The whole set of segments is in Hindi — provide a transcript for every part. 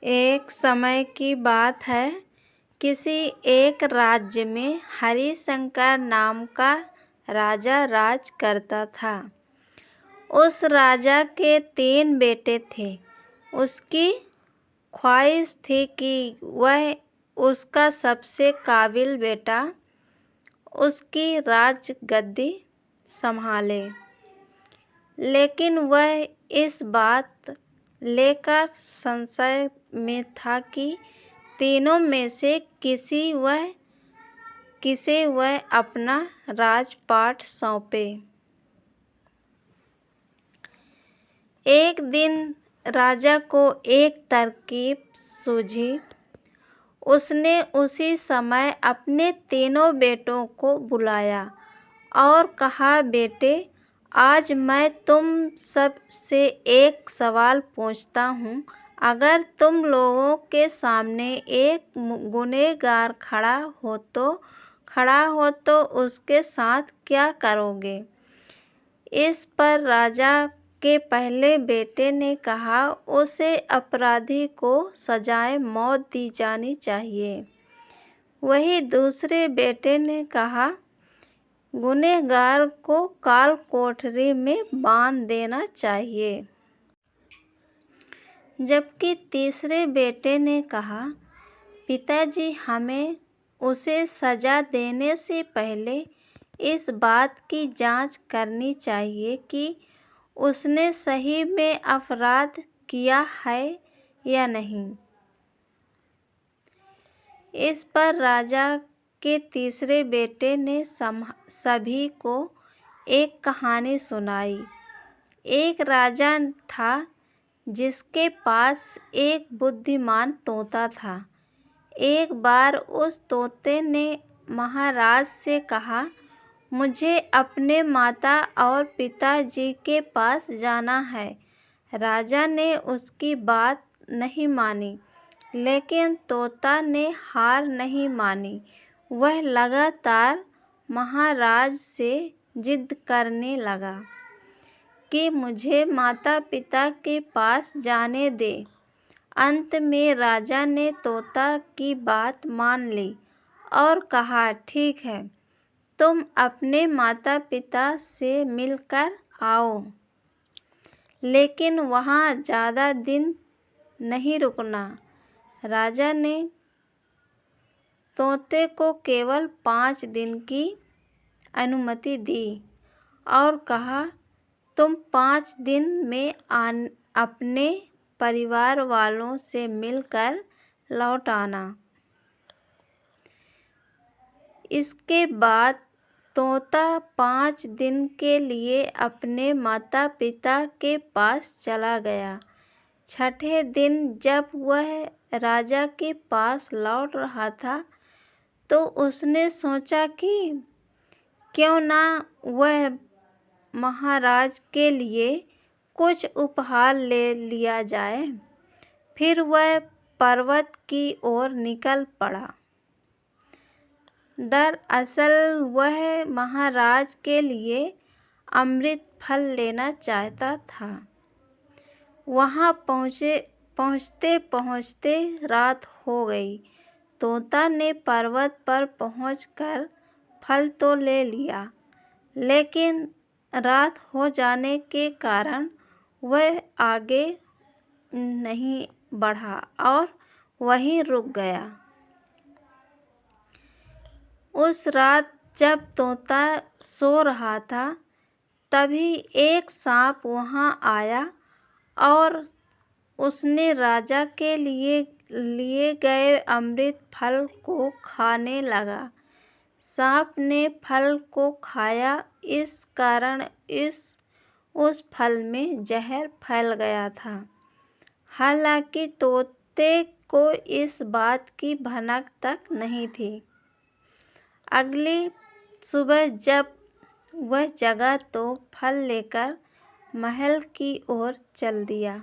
एक समय की बात है। किसी एक राज्य में हरिशंकर नाम का राजा राज करता था। उस राजा के 3 बेटे थे। उसकी ख्वाहिश थी कि वह उसका सबसे काबिल बेटा उसकी राजगद्दी संभाले, लेकिन वह इस बात लेकर संशय में था कि तीनों में से किसे वह अपना राजपाट सौंपे। एक दिन राजा को एक तरकीब सूझी। उसने उसी समय अपने तीनों बेटों को बुलाया और कहा, बेटे, आज मैं तुम सब से एक सवाल पूछता हूँ। अगर तुम लोगों के सामने एक गुनहगार खड़ा हो तो उसके साथ क्या करोगे? इस पर राजा के पहले बेटे ने कहा, उसे अपराधी को सजाए मौत दी जानी चाहिए। वही दूसरे बेटे ने कहा, गुनहगार को काल कोठरी में बांध देना चाहिए। जबकि तीसरे बेटे ने कहा, पिताजी, हमें उसे सजा देने से पहले इस बात की जांच करनी चाहिए कि उसने सही में अपराध किया है या नहीं। इस पर राजा के तीसरे बेटे ने सभी को एक कहानी सुनाई। एक राजा था जिसके पास एक बुद्धिमान तोता था। एक बार उस तोते ने महाराज से कहा, मुझे अपने माता और पिताजी के पास जाना है। राजा ने उसकी बात नहीं मानी, लेकिन तोता ने हार नहीं मानी। वह लगातार महाराज से जिद करने लगा कि मुझे माता पिता के पास जाने दे। अंत में राजा ने तोता की बात मान ली और कहा, ठीक है, तुम अपने माता पिता से मिलकर आओ, लेकिन वहाँ ज़्यादा दिन नहीं रुकना। राजा ने तोते को केवल 5 दिन की अनुमति दी और कहा, तुम 5 दिन में अपने परिवार वालों से मिलकर लौट आना। इसके बाद तोता 5 दिन के लिए अपने माता पिता के पास चला गया। छठे दिन जब वह राजा के पास लौट रहा था, तो उसने सोचा कि क्यों ना वह महाराज के लिए कुछ उपहार ले लिया जाए। फिर वह पर्वत की ओर निकल पड़ा। दरअसल वह महाराज के लिए अमृत फल लेना चाहता था। वहाँ पहुँचते पहुँचते रात हो गई। तोता ने पर्वत पर पहुँचकर फल तो ले लिया, लेकिन रात हो जाने के कारण वह आगे नहीं बढ़ा और वहीं रुक गया। उस रात जब तोता सो रहा था, तभी एक सांप वहाँ आया और उसने राजा के लिए गए अमृत फल को खाने लगा। सांप ने फल को खाया, इस कारण उस फल में जहर फैल गया था। हालांकि तोते को इस बात की भनक तक नहीं थी। अगली सुबह जब वह जगा तो फल लेकर महल की ओर चल दिया।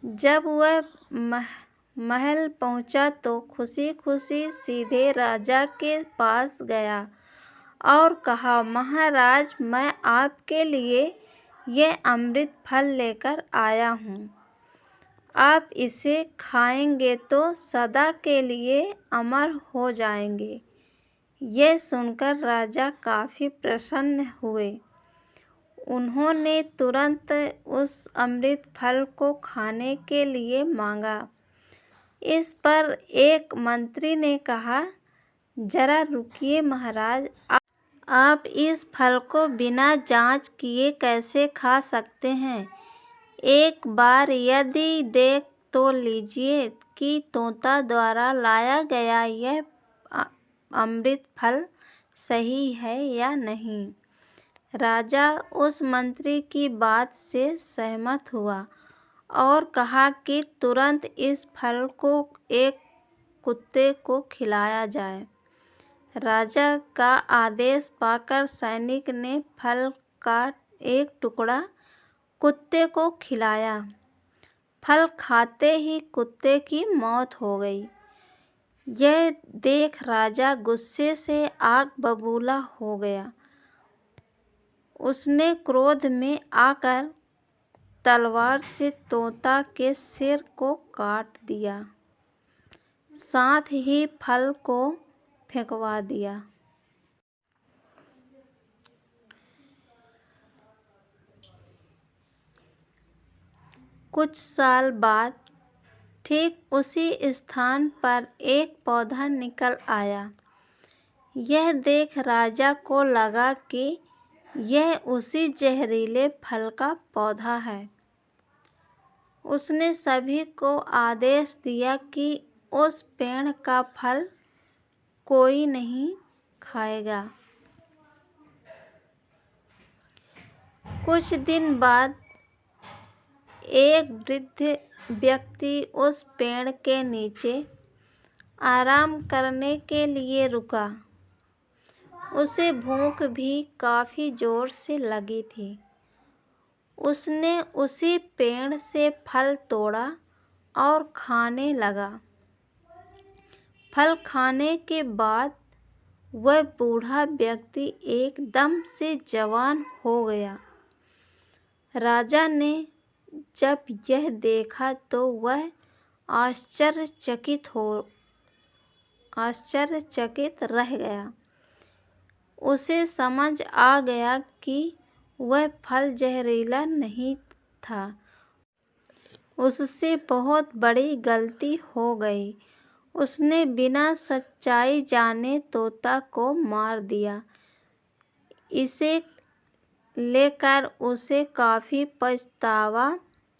जब वह महल पहुंचा तो खुशी खुशी सीधे राजा के पास गया और कहा, महाराज, मैं आपके लिए यह अमृत फल लेकर आया हूँ। आप इसे खाएंगे तो सदा के लिए अमर हो जाएंगे। यह सुनकर राजा काफ़ी प्रसन्न हुए। उन्होंने तुरंत उस अमृत फल को खाने के लिए मांगा। इस पर एक मंत्री ने कहा, जरा रुकिए महाराज, आप इस फल को बिना जांच किए कैसे खा सकते हैं? एक बार यदि देख तो लीजिए कि तोता द्वारा लाया गया यह अमृत फल सही है या नहीं। राजा उस मंत्री की बात से सहमत हुआ और कहा कि तुरंत इस फल को एक कुत्ते को खिलाया जाए। राजा का आदेश पाकर सैनिक ने फल का एक टुकड़ा कुत्ते को खिलाया। फल खाते ही कुत्ते की मौत हो गई। यह देख राजा गुस्से से आग बबूला हो गया। उसने क्रोध में आकर तलवार से तोता के सिर को काट दिया, साथ ही फल को फेंकवा दिया। कुछ साल बाद ठीक उसी स्थान पर एक पौधा निकल आया। यह देख राजा को लगा कि यह उसी जहरीले फल का पौधा है। उसने सभी को आदेश दिया कि उस पेड़ का फल कोई नहीं खाएगा। कुछ दिन बाद एक वृद्ध व्यक्ति उस पेड़ के नीचे आराम करने के लिए रुका। उसे भूख भी काफ़ी जोर से लगी थी। उसने उसी पेड़ से फल तोड़ा और खाने लगा। फल खाने के बाद वह बूढ़ा व्यक्ति एकदम से जवान हो गया। राजा ने जब यह देखा तो वह आश्चर्यचकित रह गया। उसे समझ आ गया कि वह फल जहरीला नहीं था। उससे बहुत बड़ी गलती हो गई। उसने बिना सच्चाई जाने तोता को मार दिया। इसे लेकर उसे काफ़ी पछतावा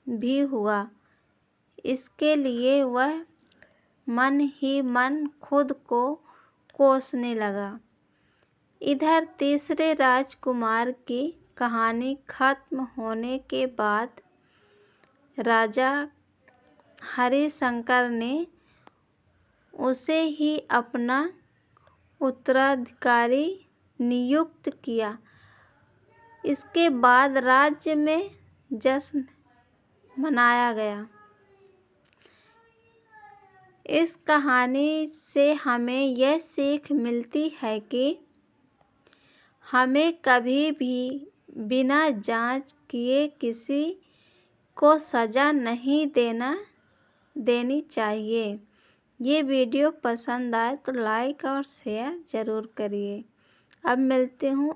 भी हुआ। इसके लिए वह मन ही मन खुद को कोसने लगा। इधर तीसरे राजकुमार की कहानी खत्म होने के बाद राजा हरिशंकर ने उसे ही अपना उत्तराधिकारी नियुक्त किया। इसके बाद राज्य में जश्न मनाया गया। इस कहानी से हमें यह सीख मिलती है कि हमें कभी भी बिना जांच किए किसी को सज़ा नहीं देनी चाहिए। ये वीडियो पसंद आए तो लाइक और शेयर ज़रूर करिए। अब मिलते हूँ